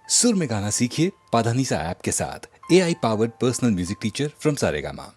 सुर में गाना सीखिए पाधानीसा ऐप के साथ। AI powered personal music teacher from Saregama.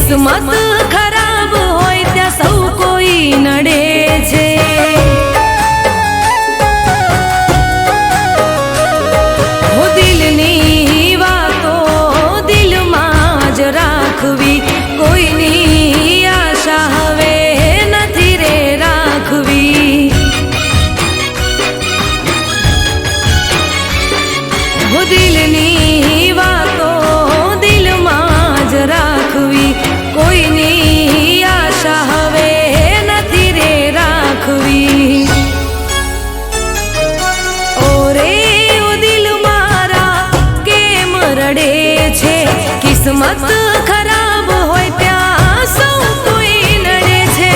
કિસ્મત ખરાબ હોય ત્યાં સૌ કોઈ નડે છે. હો દિલની વાતો દિલમાં જ રાખવી, કોઈની આશા હવે નથી રે રાખવી. હો દિલની વાતો દિલમાં જ રાખવી, કોઈની આશા હવે નથી રે રાખવી. ઓરે ઓ દિલ મારા કેમ રડે છે, કિસ્મત ખરાબ હોય ત્યાં સૌ કોઈ નડે છે.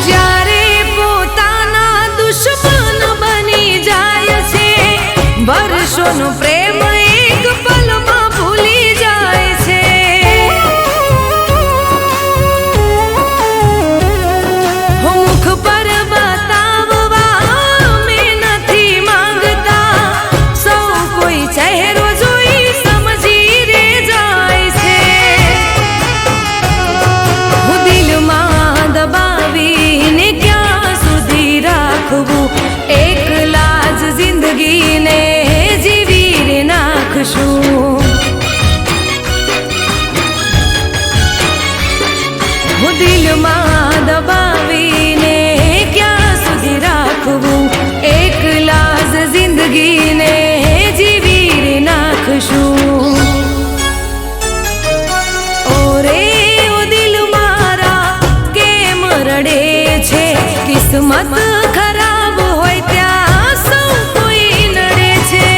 જ્યારે પોતાના દુશ્મન બની જાય છે, વર્ષોનો પ્રેમ એક પલમાં ભૂલી જાય છે. હો મુખ પર બતાવવા મેં નથી માંગતા, સૌ કોઈ ચહેરો જોઈ સમજી રે જાય છે. હું દિલમાં દબાવીને ક્યાં સુધી રાખવું, એકલા જ જિંદગીને જીવી રે નાખશું. હું દિલમાં દબાવીને ક્યાં સુધી રાખવું, એકલા જ જિંદગીને જીવી રે નાખશું. ઓરે ઓ દિલ મારા કેમ રડે છે, કિસ્મત ખરાબ હોય ત્યાં સૌ કોઈ નડે છે.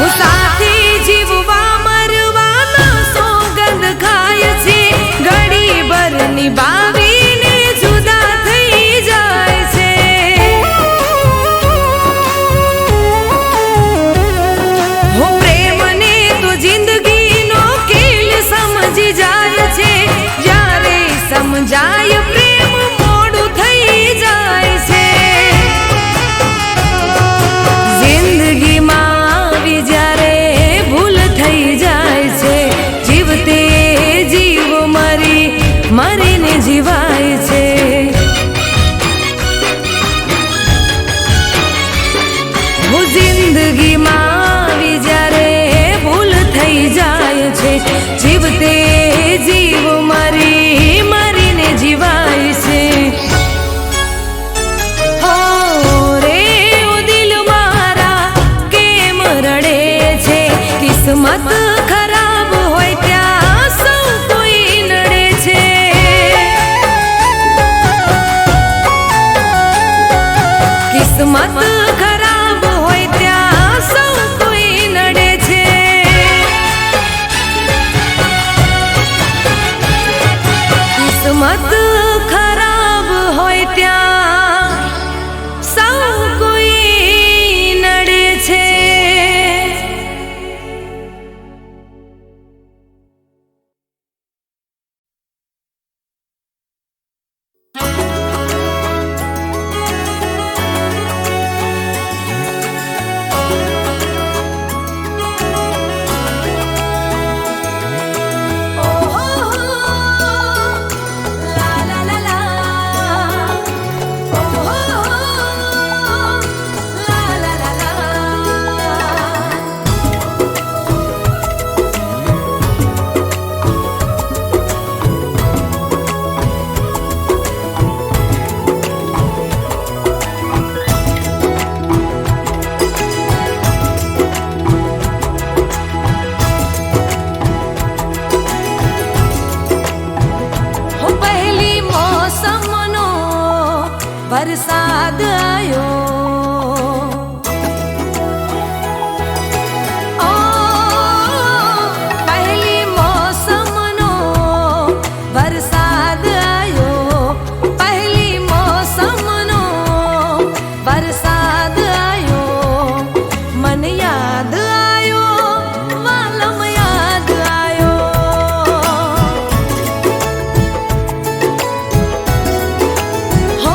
હું સાથી જીવવા મરવાના સોગંદ ખાય છે, ઘડી ભર નિભાવીને જુદા થઈ જાય છે. હું પ્રેમને તો જિંદગીનો ખેલ સમજી જાય છે, જ્યારે સમજાય પ્રેમ મોડું થઈ જાય છે. જિંદગીમાં આવી જ્યારે ભૂલ થઈ જાય છે, જીવતે જીવ મરીને જીવાય છે. હું જિંદગીમાં આવી જ્યારે ભૂલ થઈ જાય છે, જીવતે જીવ મરીને જીવાય છે. હો રે ઓ દિલ મારા કેમ રડે છે, કિસ્મત ખરાબ હોય ત્યાં સૌ કોઈ નડે છે. વરસાદ આયો ઓ પહેલી મોસમનો વરસાદ આયો પહેલી મોસમનો વરસાદ આયો મન યાદ આયો વાલમ યાદ આયો હો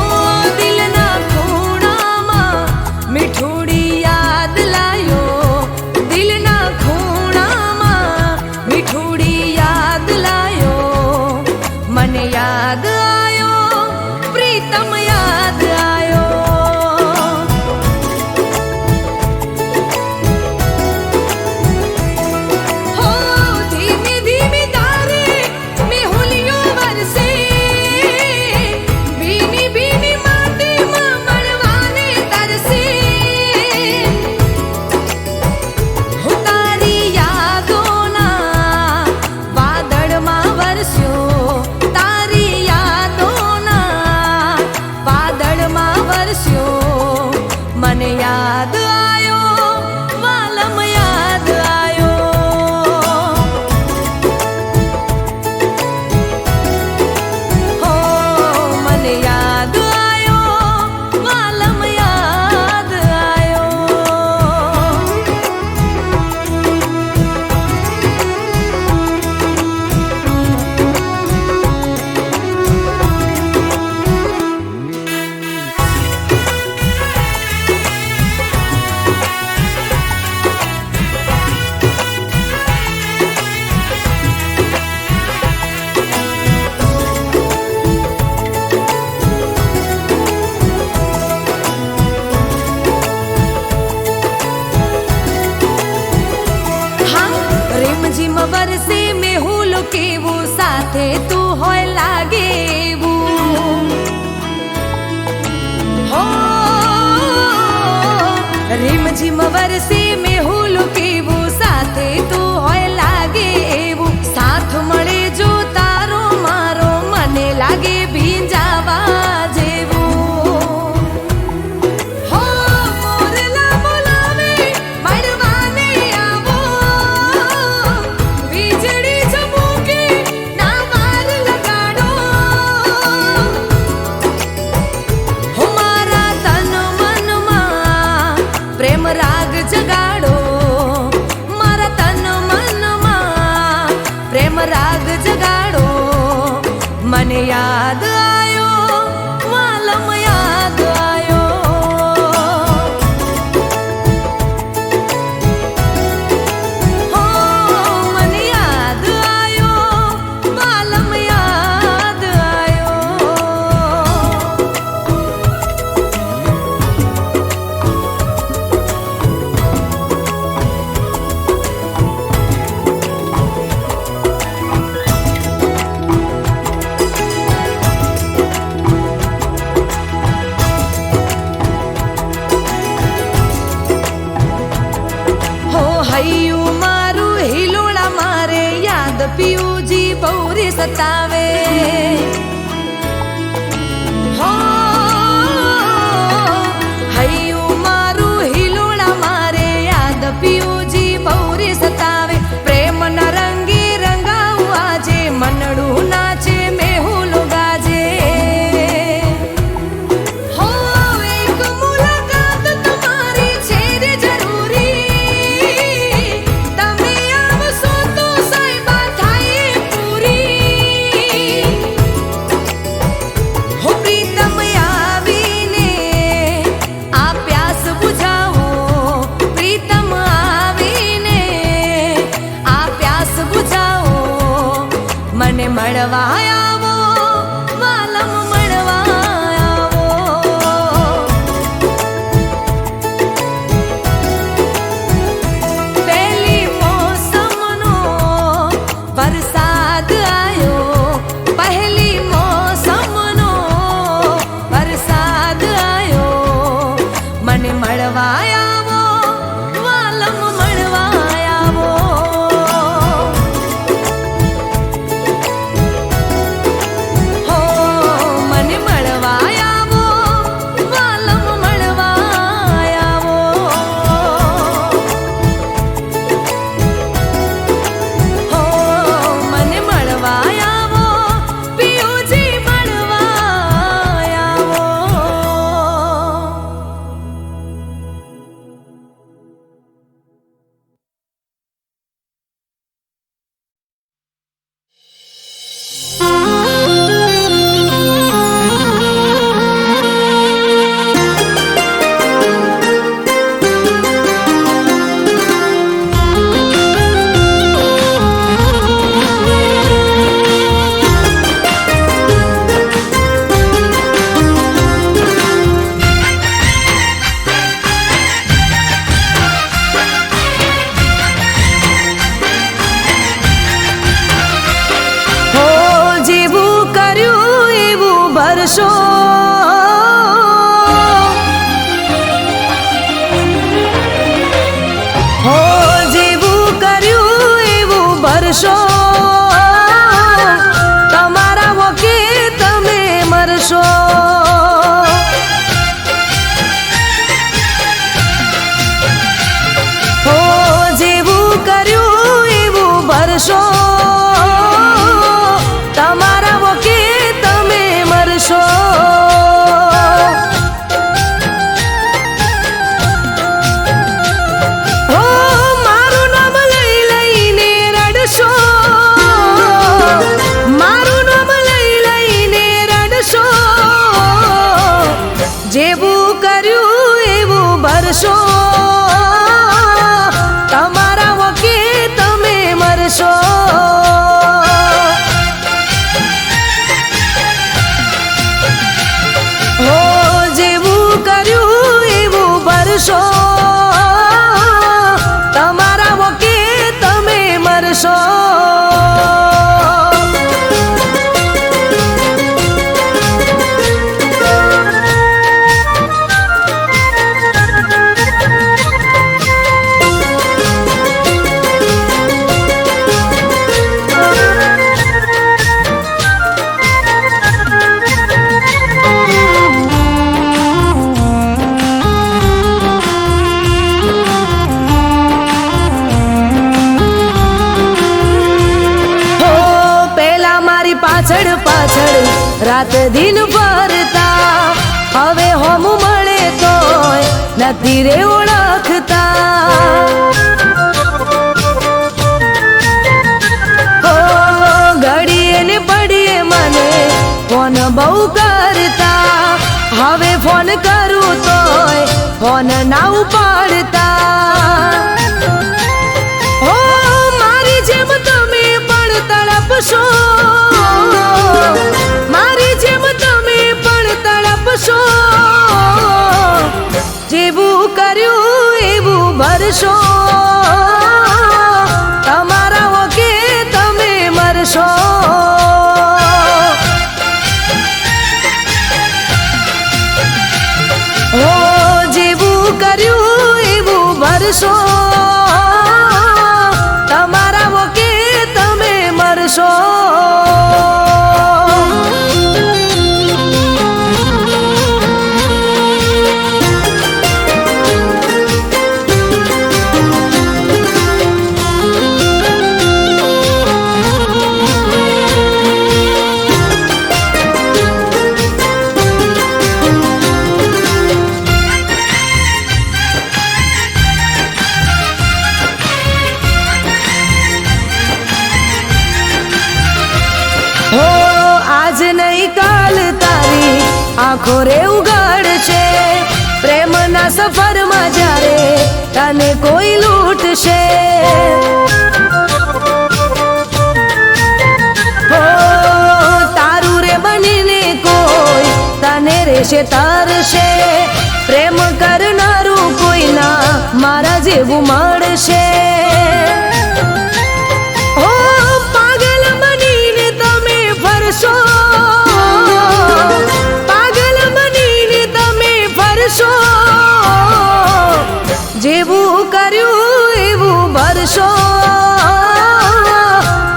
દિલના ખૂણામાં મીઠુડી યાદ લાયો દિલના ખૂણામાં મીઠુડી યાદ લાયો મને યાદ આયો પ્રીતમ યાદ આયો હો ધીમી ધીમી તારે મેહુલિયો વરસે ભીની ભીની માટીમાં મળવાને તરસે હું તારી યાદોના વાદળમાં વરસ્યો તારી યાદોના વાદળમાં વરસ્યો મને યાદ આયો વાલમ યાદ આયો હો મને યાદ આયો વાલમ યાદ આયો હા રીમઝીમ વરસે મેહુલ કેવું સાથે તું હોય લાગે એવું હો રીમઝીમ વરસે મેહુલ કેવું સાથે તું હોય લાગે એવું સાથ મળે જો તારો મારો મને લાગે ભીંજાવા જેવું હો મોરલા બોલાવે મળવાને આવો વીજળી ચમકે ના વાર લગાડો હો મારા તન મનમાં પ્રેમ રાગ જગાડો મારા તન મનમાં પ્રેમ રાગ જગાડો મને યાદ આયો વાલમ યાદ આયો હો મને યાદ આયો વાલમ યાદ આયો હો હૈયું મારું હિલોળા મારે યાદ પિયુજી બહુરી સતાવે હો હૈયું મારું હિલોળા મારે યાદ પિયુજી બહુરી સતાવે પ્રેમ ના રંગે રંગાવું આજે મનડું નાચે મેહુલ ગાજે હો એક મુલાકાત તમારી છે રે જરૂરી તમે આવશો તો સાહેબા થાય પૂરી કરશો તમારા વકે તમે મરશો પાછળ પાછળ રાત દિન ફરતા હવે હોમ મળે તોય નથી રે ઓળખતા ઘડીએ ને પડીએ મને ફોન બહુ કરતા હવે ફોન કરું તોય ફોન ના ઉપાડતા મારી જેમ તમે પણ તડપશો મારી જેમ તમે પણ તડપશો જેવું કર્યું એવું ભરશો તમારા વકે તમે મરશો જેવું કર્યું એવું ભરશો તમારા વકે તમે મરશો આજ નહીં કાલ તારી આંખો રે ઉગાડશે પ્રેમના સફરમાં જ્યારે તને કોઈ લૂંટશે તારું રે બનીને કોઈ તને રેશે તરશે પ્રેમ કરનારું કોઈના મારા જેવું મળશે પાગલ બનીને તમે ફરશો જેવું કર્યું એવું ભરશો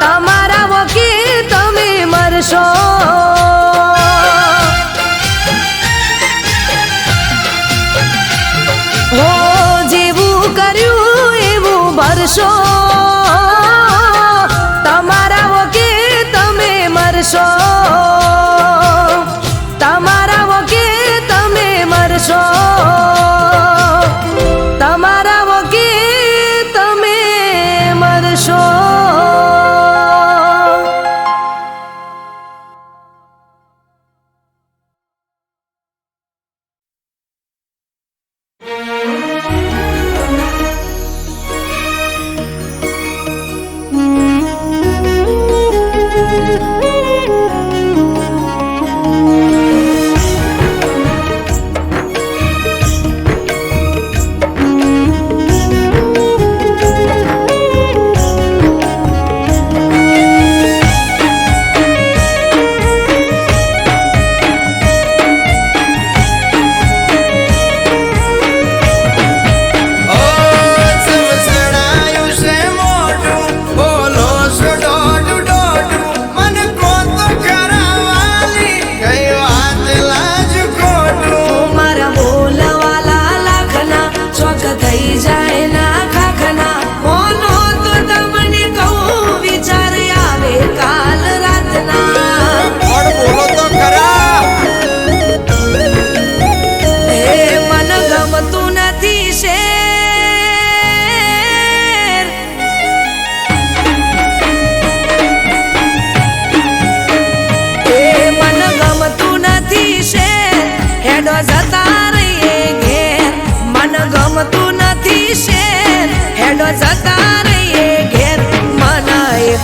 તમારા વકે તમે મરશો જેવું કર્યું એવું ભરશો તમારા વકે તમે મરશો તમારા વકે તમે મરશો તમારા વકે તમે મરશો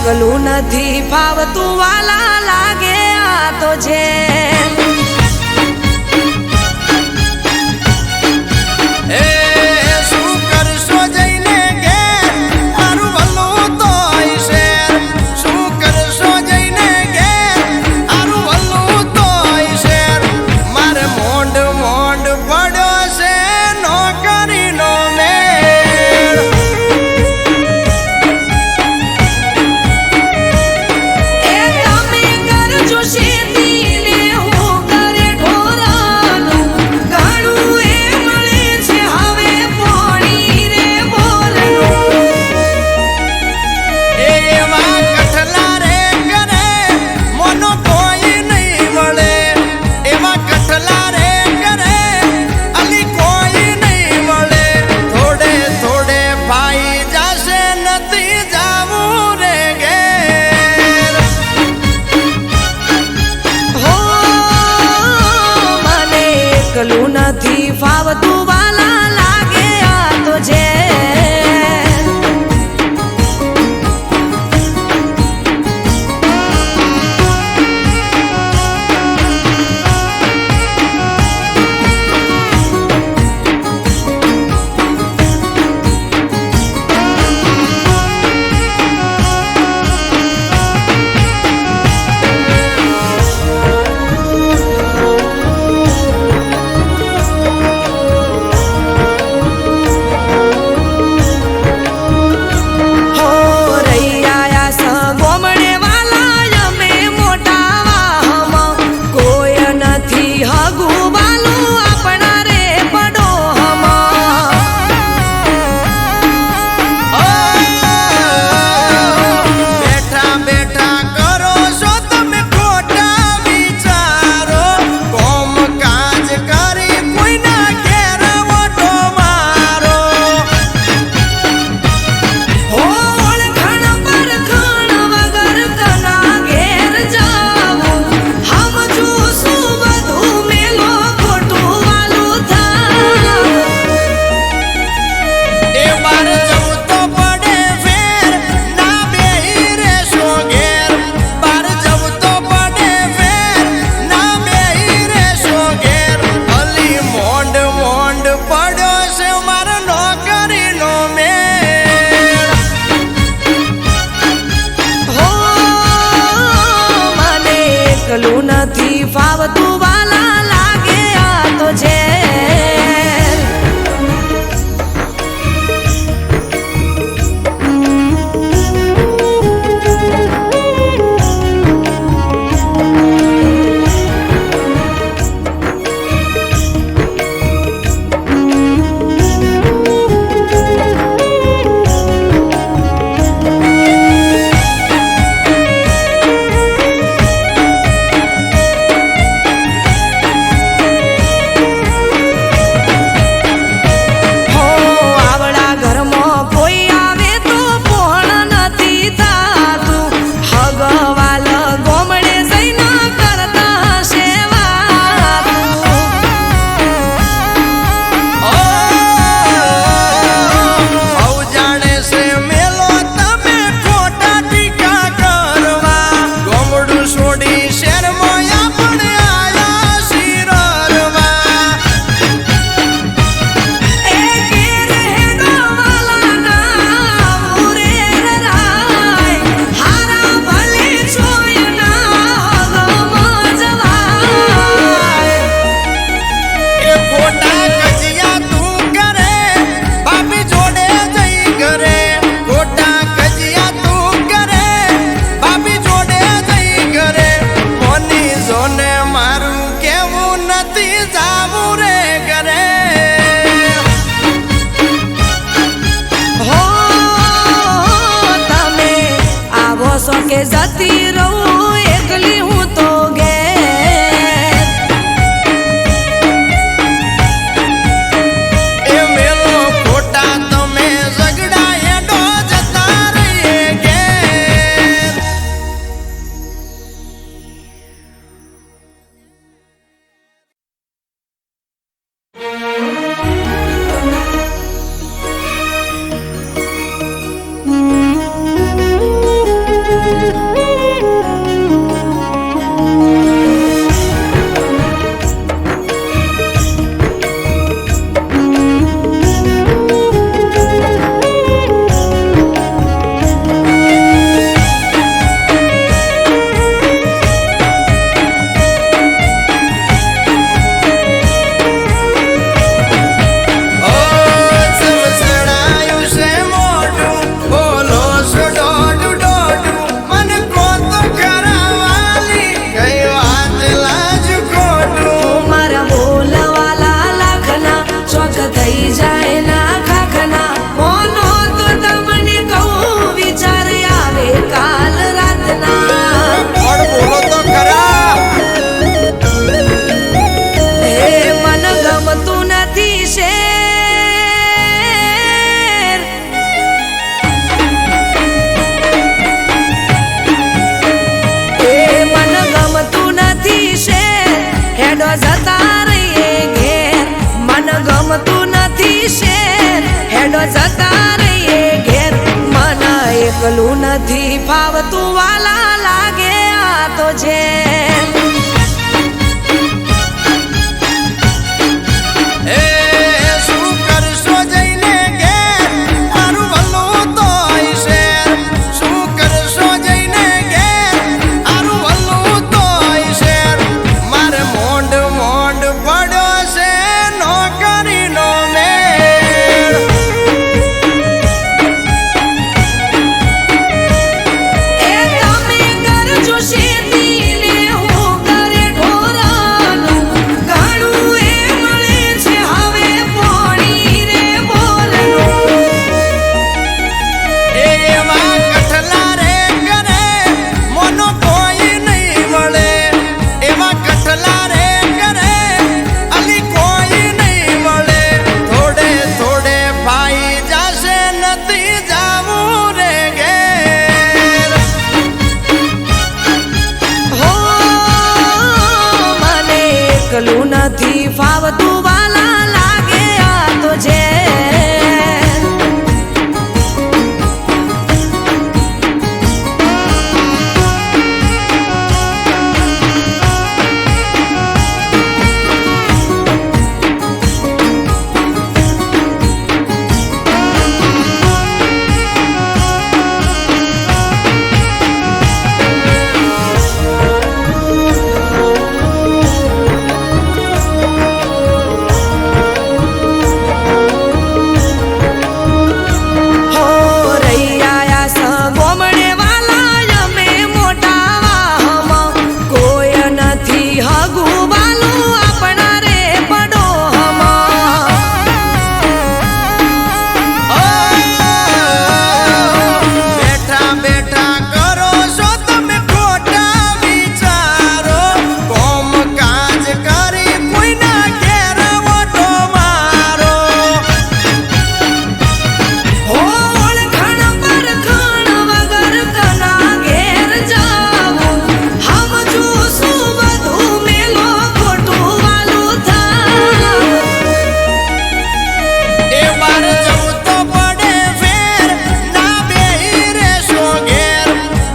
એકલું નથી ફાવતું વાલા લાગે આ તો છે એ એકલું નથી ફાવતું વાલા લાગે આ તો જે નથી ફાવતું વાલા લાગે આ તો જે કે જતી રહું એકલી હું તો ઘેર એ મેલો ખોટા તમે ઝઘડા હેડો જતા રહીએ ઘેર જતા રહીએ ઘેર એકલું નથી ફાવતું વાલા લાગે આ તો છે શું કરશો જઈને ઘેર મારું ભલું તો હશે શું કરશો જઈને ઘેર મારું ભલું તો હશે મારે મોંડ મોંડ પડ્યો છે નોકરીનો મેળ એ તમે કરજો શેતી ને હું કરે ઢોરાનું ઘણું એ મળે છે હવે પોણી રે બોલનું એવા કઠલા રે કરે મોનો કોઈ નહીં મળે એવા કઠલા રે કરે અલી કોઈ નહીં મળે થોડે થોડે પાઈ જાશે નથી જાવું રે ઘેર હો મને એકલું નથી ફાવતું વાલા લાગે આ તો છે હો રૈયા સ ગોમડે વાલા અમે મોટા વાહમાં કોઈ નથી હગું વાલું આપણા રે પડો બેઠા બેઠા કરો છો તમે ખોટા વિચારો કોમ કાજ કરી કોઈના ઘેર ઓટો મારો હો ઓળખાણ પરખાણ વગર કના ઘેર જાવું સમજુ શું બધું મેલો ખોટું વાલું થાય એ બાર જવું તો પડે ફેર ના બેહી રહેશો ઘેર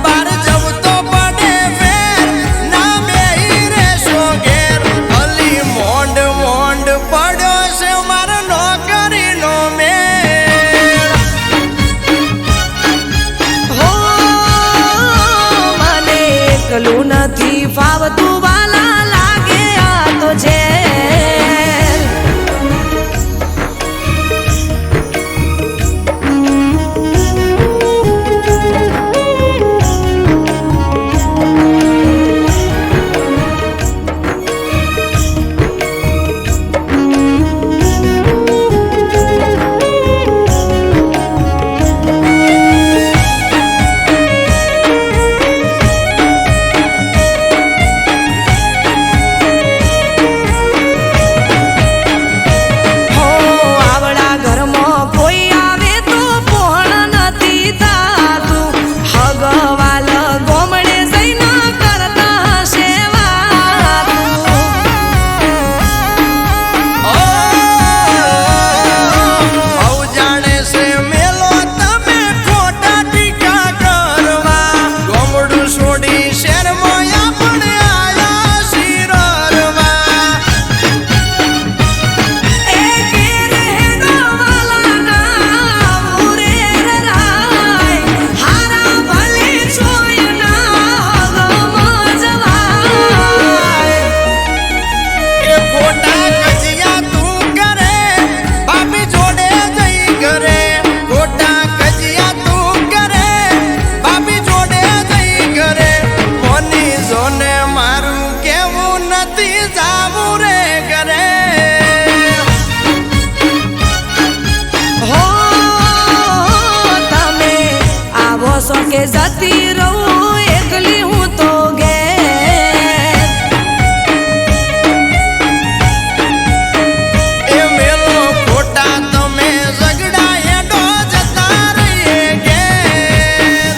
બાર જવું તો પડે ફેર ના બેહી રહેશો ઘેર અલી મોંડ મોંડ પડ્યો છે મારો નોકરીનો મેળ હો મને એકલું નથી ફાવતું વાલા લાગે આ તો છે હો આવડા ઘરમાં કોઈ આવે તો પણ નથી થાતું હગવાલ ગોમડે જઈને કરતા સેવા હવ જાણે છે મેલો તમે ખોટા ટીકા કરવા ગોમડું છોડી શહેરમાં આપણે આયા શિરરવા એ ઘેરે ગવાલા ના ઉરેર રાય હારા ભલે છોય ના હગમાં જવાય એ ખોટા કજિયા તું કરે બાપી જોડે જઈ ઘરે ખોટા કજિયા તું કરે બાપી જોડે જઈ ઘરે મોની જોને મારું કેવું નથી જાવું રે ઘરે હો તમે આવો છો કે જતી રહું એકલી હું તો ઘેર એ મેલો ખોટા તમે ઝઘડા એડો જતા રહીએ ઘેર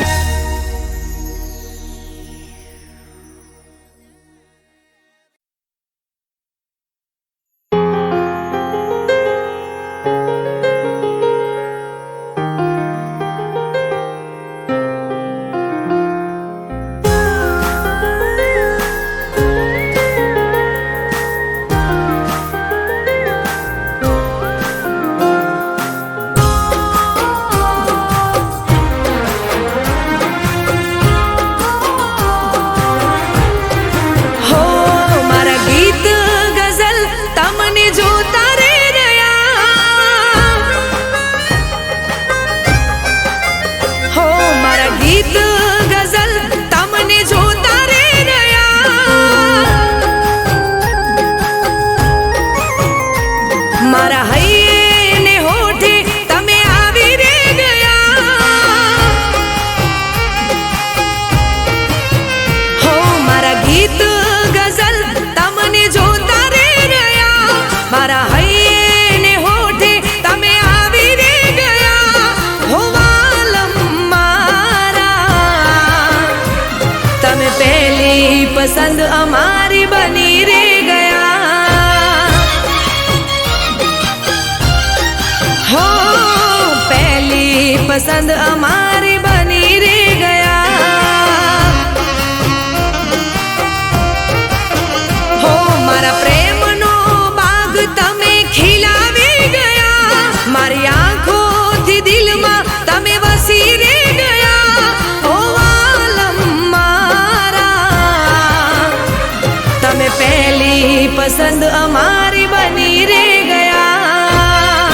તમે પહેલી પસંદ અમારી બની રે ગયા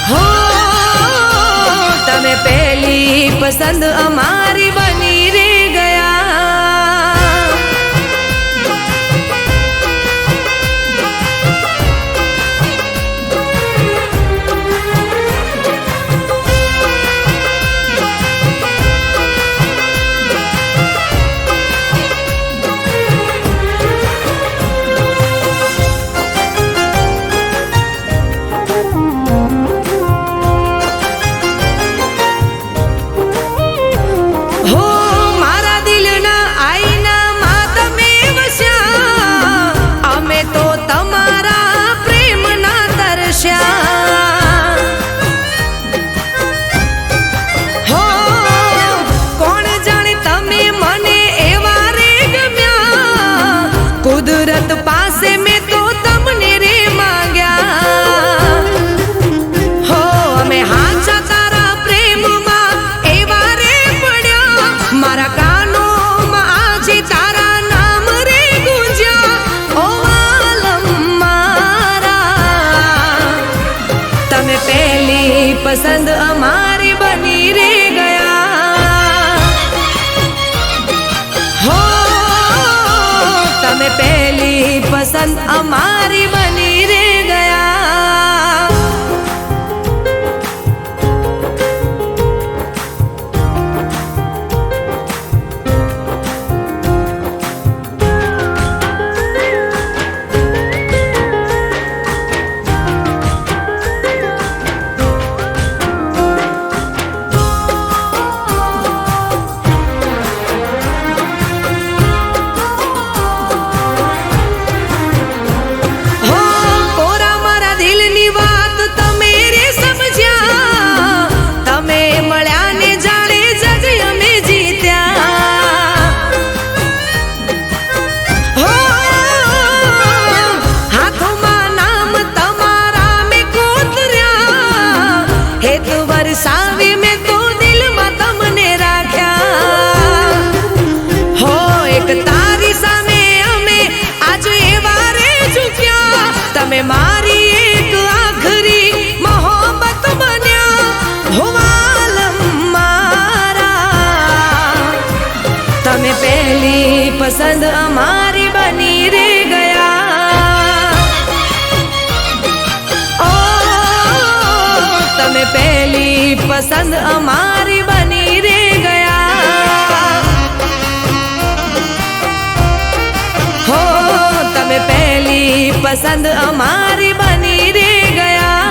હો તમે પહેલી પસંદ અમારી બની રે ગયા કુદરત પાસે મેં તો તમને રે માંગ્યા હો અમે હાચા તારા પ્રેમમાં એવા રે પડ્યા મારા કાનોમાં આજે તારા નામ રે ગુંજ્યા ઓ આલમ મારા તમે પહેલી પસંદ અમારી બની રે ગયા હો તમે પહેલી પસંદ અમારી બની રે ગયા સાવી મેં તો દિલમાં તમને રાખ્યા હો એક તારી સામે અમે આજ એવા રે ઝૂક્યા તમે મારી એક આખરી મોહબ્બત બન્યા હો આલમ મારા તમે પહેલી પસંદ અમારી બની રે ગયા તમે પહેલી પસંદ અમારી બની રે ગયા હો તમે પહેલી પસંદ અમારી બની રે ગયા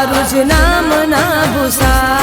તારું જ નામ ના ભૂસાય.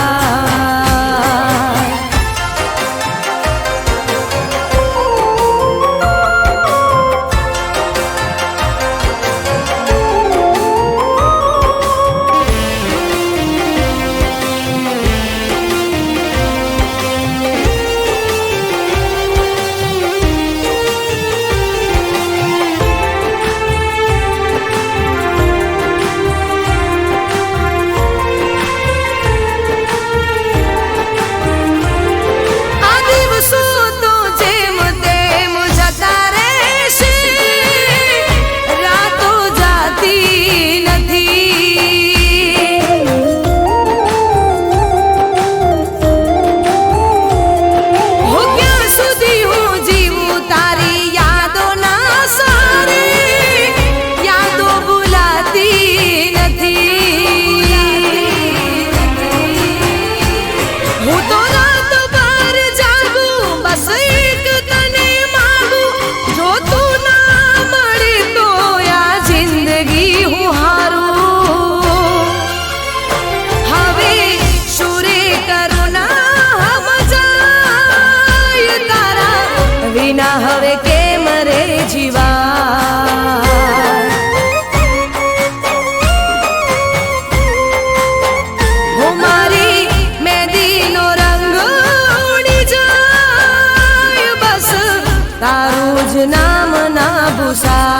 હવે કેમ રે જીવા હું મારી મહેંદીનો રંગ ઉડી જાય બસ તારું જ નામ ના ભૂસાય.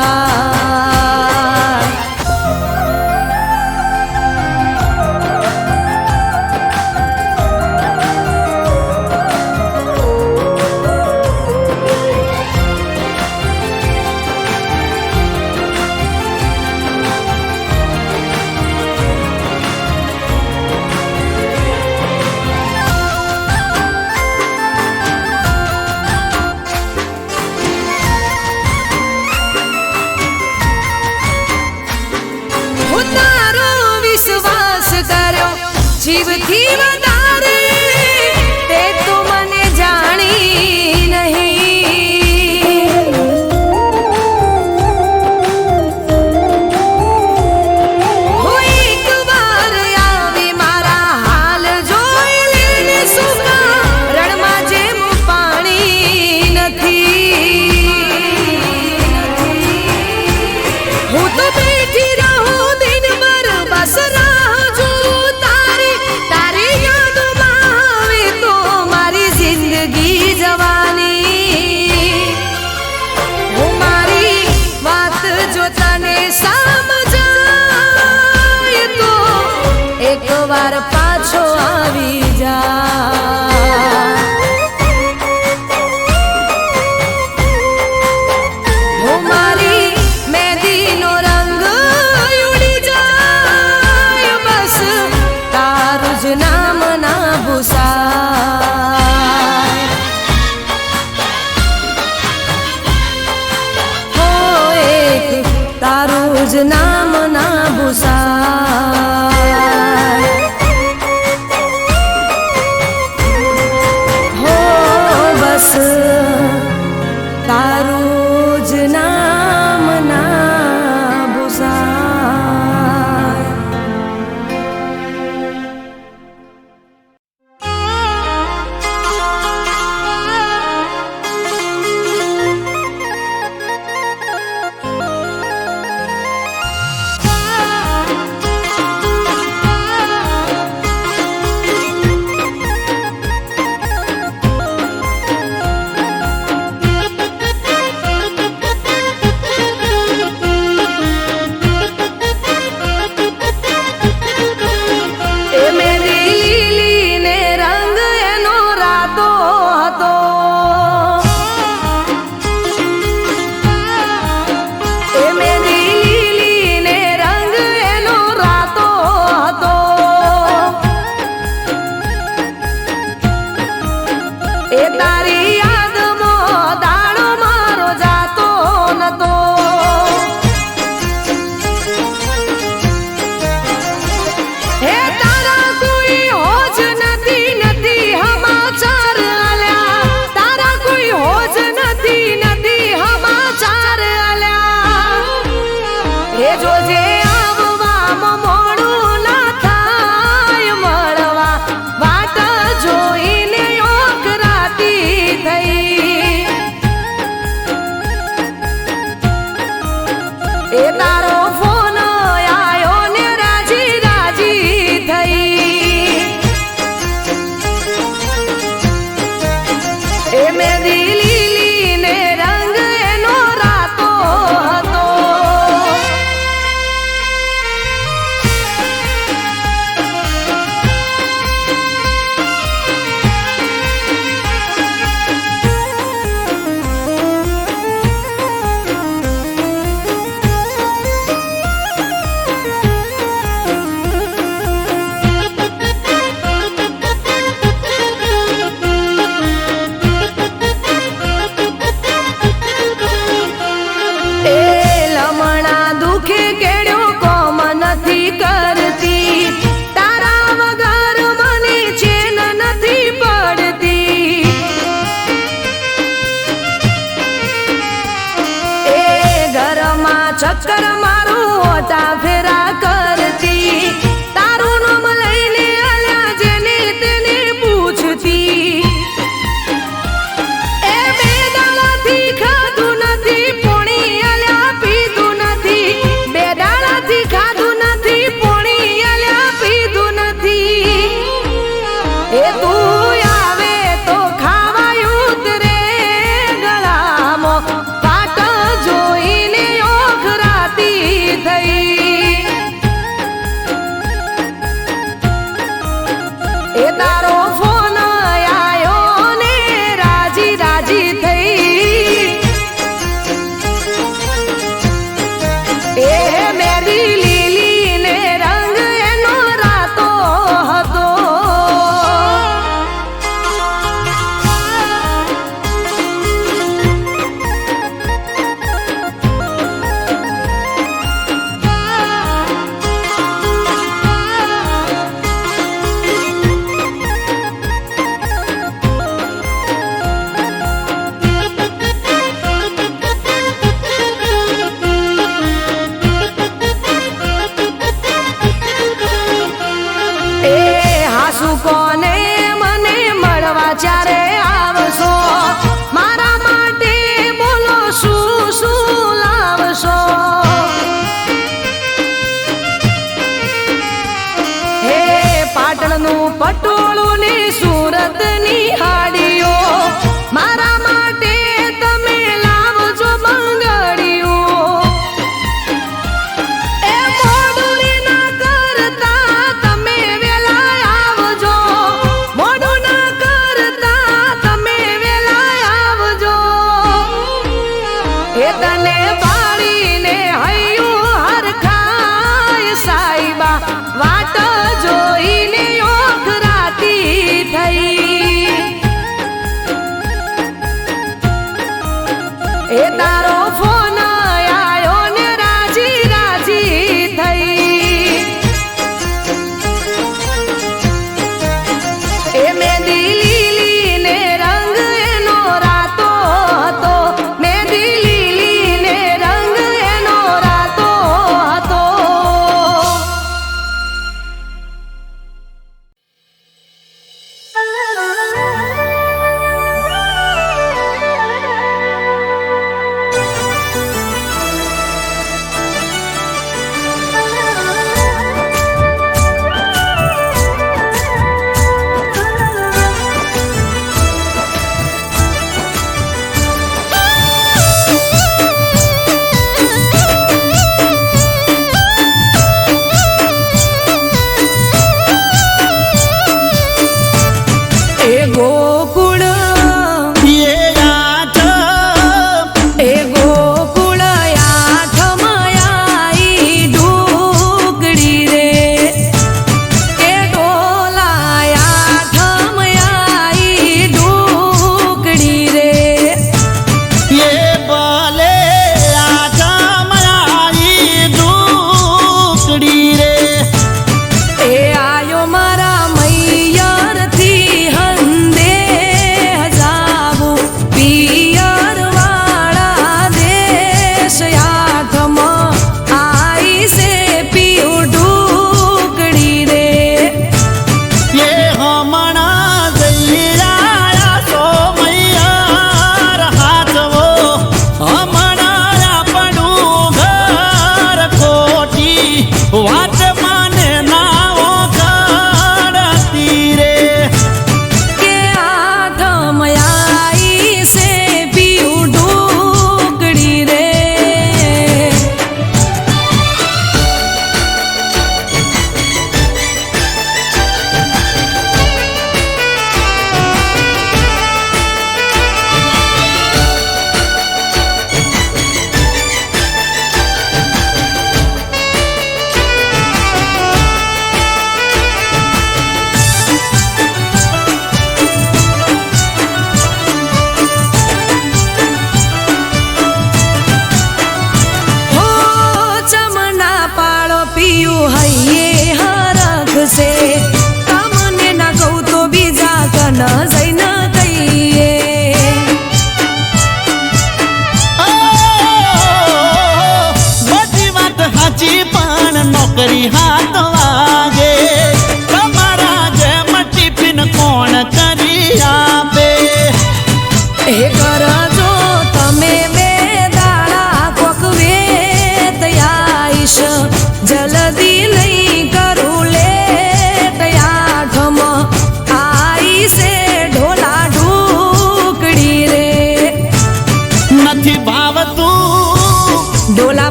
જીવથી વધારે તે તો મને જાણી નહીં. હું એક વાર આવી મારા હાલ જોઈ લેને સુકા રણમાં જેમ પાણી નથી. હું તો બેઠી રહું દિનભર બસ જવાની એ હાસુ કોને મને મળવા ચારે આવશો મારા માટે બોલો શું શું લાવશો હે પાટણનું પટોળું ને સુરતની હાડીઓ મારા માટે તમે લાવજો બંગડીઓ એ મોડું ના કરતા તમે વેલા આવજો મોડું ના કરતા તમે વેલા આવજો એ તને બાળીને હૈયું હરખાય સાઈબા વાટ જોઈને ઓખરાતી થઈ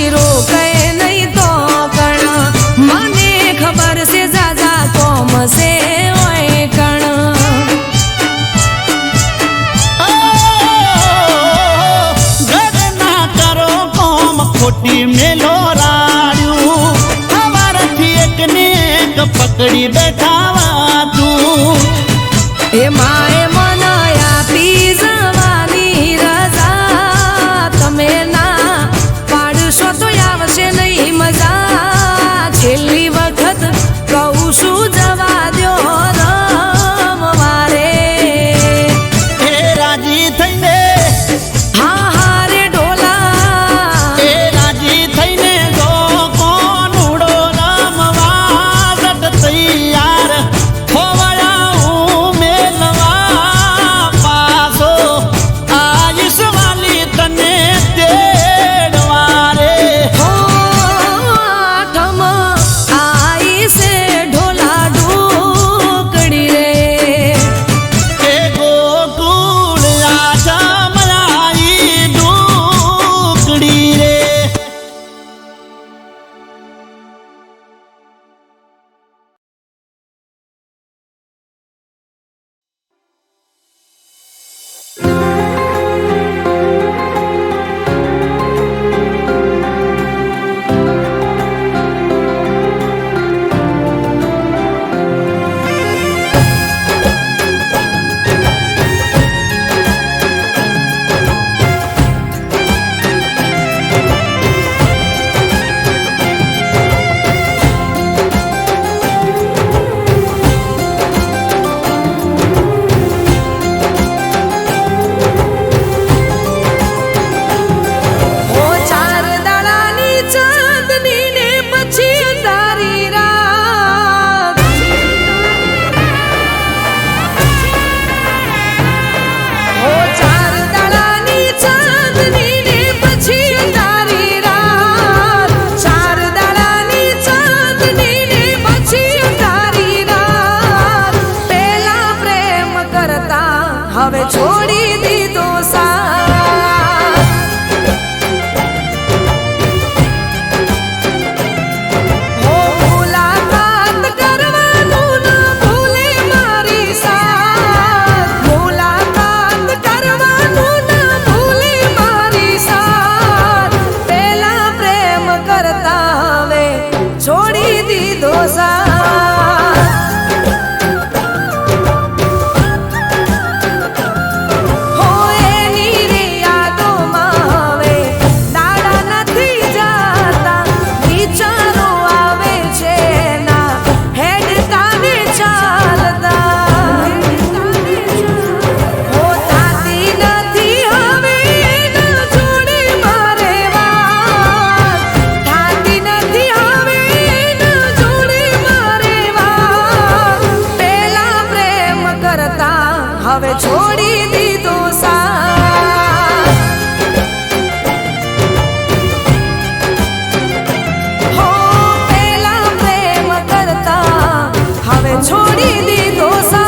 પછી રોકે નહીં તો કણ મને ખબર છે જાજા કોમ છે ઓય કણ ગરના કરો કોમ ખોટી મેલો રાડ્યું અમારાથી એકને એક પકડી બેઠાવા તું એ માએ મને આપી જવાની રજા તમે ના પાડશો તો આવશે નહીં મજા છેલ્લી વખત કહું છું જવા દ્યો રમવા રે એ રાજી થઈને હા હા રે ઢોલા એ રાજી થઈને જો કોણ ઉડો રમવા જટ તૈયાર ખોવાયા હું મેલવા પાછો આયુષ વાલી તને તેડવા રે હો આઠમ આઈ છે ઢોલા ઢોકડી રે એ ગોકુળ આશ્રમ આઈ ઢોકડી રે ઓ ચાર દાડાની ચાંદની ને પછી અંધારી રાત ઓ ચાર દાડાની ચાંદની ને પછી અંધારી રાત ચાર દાડાની ચાંદની ને પછી અંધારી રાત પેલા પ્રેમ કરતા હવે છોડી દીધો સાથ ઓ મુલાકાત કરવાનું ના ભૂલે મારી સાથ મુલાકાત કરવાનું ના ભૂલે મારી સાથ પેલા પ્રેમ કરતા હવે છોડી દીધો સાથ હો એની રે યાદોમાં હવે દાડા નથી જાતા વિચારો આવે છે ના હેડતા ને ચાલતા હો થાતી નથી હવે એના જોડે મારે વાત થાતી નથી હવે એના જોડે મારે વાત પેલા પ્રેમ કરતા હવે છોડી દીધો સાથ હો પેલા પ્રેમ કરતા હવે છોડી દીધો સાથ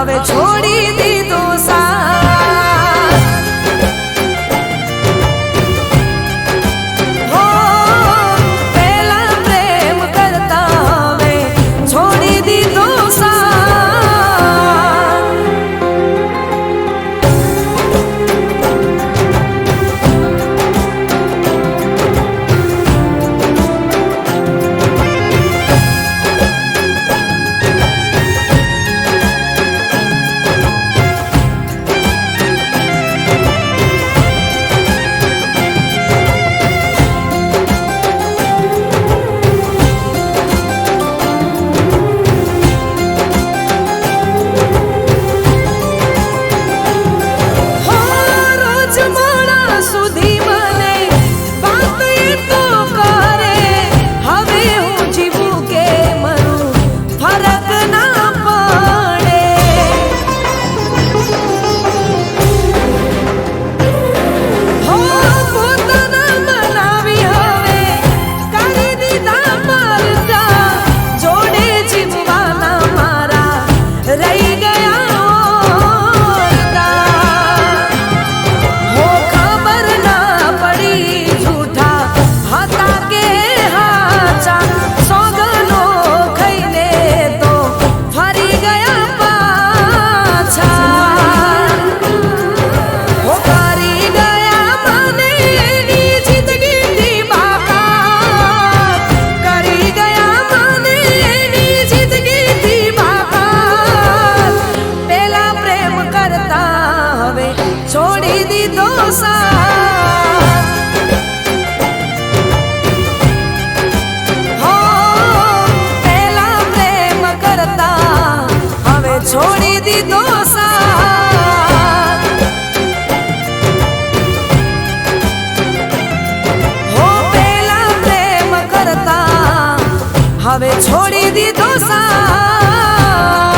હવે છોડી દીધો સાથ હો પેલા પ્રેમ કરતા હવે છોડી દીધો સાથ છોડી દીધો સાથ હો પેલા પ્રેમ કરતા હવે છોડી દીધો સાથ હો પેલા પ્રેમ કરતા હવે છોડી દીધો સાથ